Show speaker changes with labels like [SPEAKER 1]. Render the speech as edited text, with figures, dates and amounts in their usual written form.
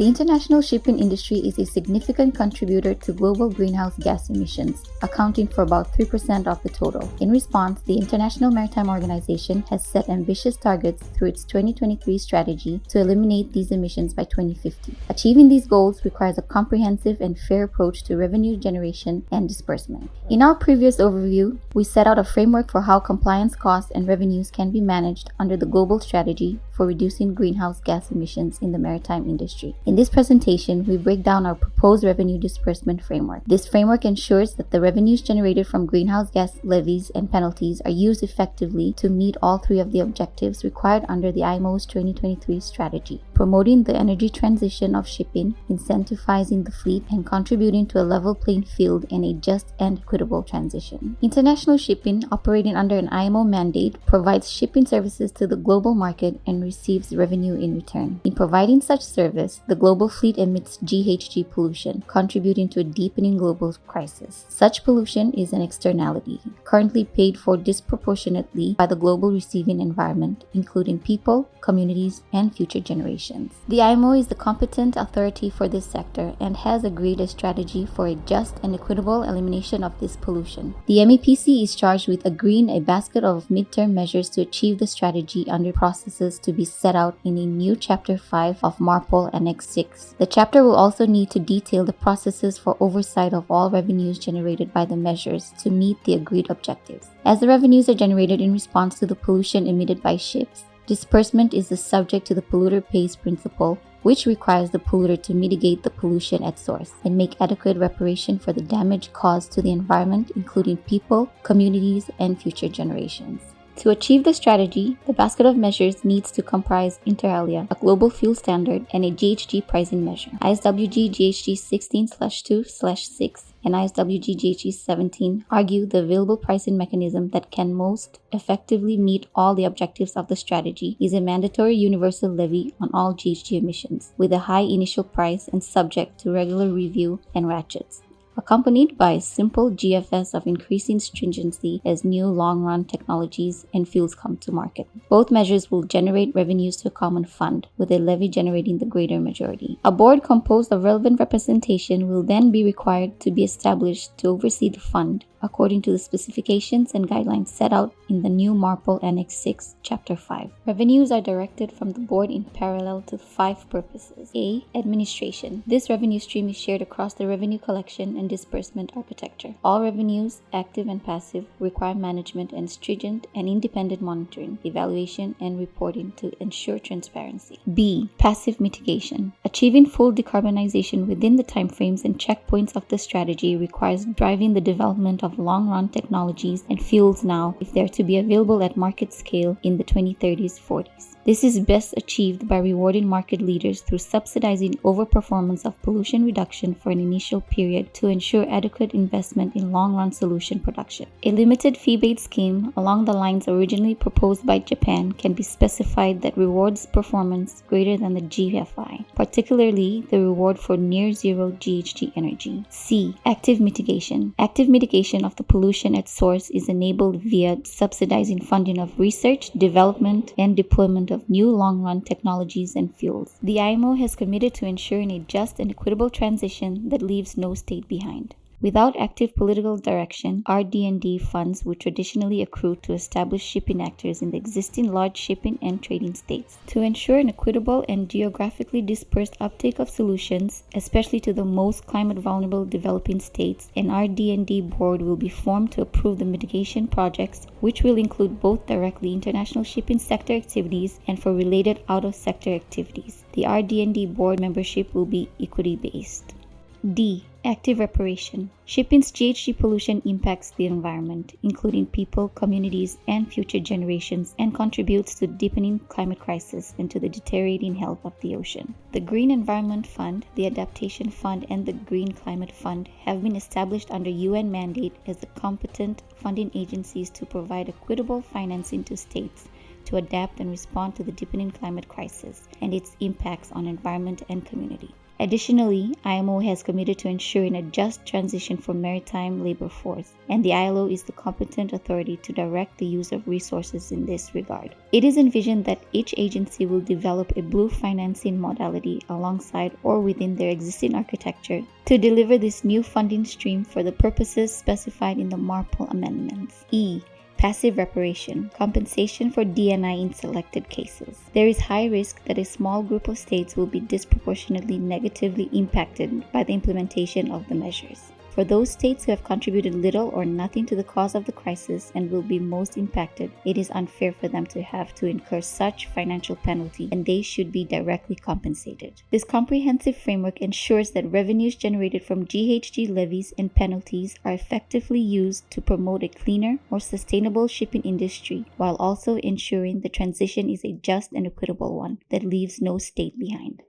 [SPEAKER 1] The international shipping industry is a significant contributor to global greenhouse gas emissions, accounting for about 3% of the total. In response, the International Maritime Organization has set ambitious targets through its 2023 strategy to eliminate these emissions by 2050. Achieving these goals requires a comprehensive and fair approach to revenue generation and disbursement. In our previous overview, we set out a framework for how compliance costs and revenues can be managed under the global strategy for reducing greenhouse gas emissions in the maritime industry. In this presentation, we break down our proposed revenue disbursement framework. This framework ensures that the revenues generated from greenhouse gas levies and penalties are used effectively to meet all three of the objectives required under the IMO's 2023 strategy: promoting the energy transition of shipping, incentivizing the fleet, and contributing to a level playing field and a just and equitable transition. International shipping, operating under an IMO mandate, provides shipping services to the global market and receives revenue in return. In providing such service, the global fleet emits GHG pollution, contributing to a deepening global crisis. Such pollution is an externality, currently paid for disproportionately by the global receiving environment, including people, communities, and future generations. The IMO is the competent authority for this sector and has agreed a strategy for a just and equitable elimination of this pollution. The MEPC is charged with agreeing a basket of midterm measures to achieve the strategy under processes to be set out in a new Chapter 5 of MARPOL Annex 6. The chapter will also need to detail the processes for oversight of all revenues generated by the measures to meet the agreed objectives. As the revenues are generated in response to the pollution emitted by ships, disbursement is subject to the polluter pays principle, which requires the polluter to mitigate the pollution at source and make adequate reparation for the damage caused to the environment, including people, communities, and future generations. To achieve the strategy, the basket of measures needs to comprise inter alia, a global fuel standard, and a GHG pricing measure. ISWG GHG 16/2/6 and ISWG GHG 17 argue the available pricing mechanism that can most effectively meet all the objectives of the strategy is a mandatory universal levy on all GHG emissions, with a high initial price and subject to regular review and ratchets, accompanied by a simple GFS of increasing stringency as new long-run technologies and fuels come to market. Both measures will generate revenues to a common fund, with a levy generating the greater majority. A board composed of relevant representation will then be required to be established to oversee the fund, according to the specifications and guidelines set out in the new MARPOL Annex 6, Chapter 5. Revenues are directed from the board in parallel to 5 purposes. A. Administration. This revenue stream is shared across the revenue collection and disbursement architecture. All revenues, active and passive, require management and stringent and independent monitoring, evaluation, and reporting to ensure transparency. B. Passive mitigation. Achieving full decarbonization within the timeframes and checkpoints of the strategy requires driving the development of long-run technologies and fuels now if they are to be available at market scale in the 2030s-40s. This is best achieved by rewarding market leaders through subsidizing overperformance of pollution reduction for an initial period to ensure adequate investment in long-run solution production. A limited fee-based scheme along the lines originally proposed by Japan can be specified that rewards performance greater than the GFI, particularly the reward for near-zero GHG energy. C. Active mitigation. Active mitigation of the pollution at source is enabled via subsidizing funding of research, development, and deployment of new long-run technologies and fuels. The IMO has committed to ensuring a just and equitable transition that leaves no state behind. Without active political direction, RD&D funds would traditionally accrue to established shipping actors in the existing large shipping and trading states. To ensure an equitable and geographically dispersed uptake of solutions, especially to the most climate-vulnerable developing states, an RD&D board will be formed to approve the mitigation projects, which will include both directly international shipping sector activities and for related out-of-sector activities. The RD&D board membership will be equity-based. D. Active reparation. Shipping's GHG pollution impacts the environment, including people, communities, and future generations, and contributes to the deepening climate crisis and to the deteriorating health of the ocean. The Green Environment Fund, the Adaptation Fund, and the Green Climate Fund have been established under UN mandate as the competent funding agencies to provide equitable financing to states to adapt and respond to the deepening climate crisis and its impacts on environment and community. Additionally, IMO has committed to ensuring a just transition for maritime labor force, and the ILO is the competent authority to direct the use of resources in this regard. It is envisioned that each agency will develop a blue financing modality alongside or within their existing architecture to deliver this new funding stream for the purposes specified in the Marple Amendments. E. Passive reparation, compensation for D&I in selected cases. There is high risk that a small group of states will be disproportionately negatively impacted by the implementation of the measures. For those states who have contributed little or nothing to the cause of the crisis and will be most impacted, it is unfair for them to have to incur such financial penalty, and they should be directly compensated. This comprehensive framework ensures that revenues generated from GHG levies and penalties are effectively used to promote a cleaner, more sustainable shipping industry, while also ensuring the transition is a just and equitable one that leaves no state behind.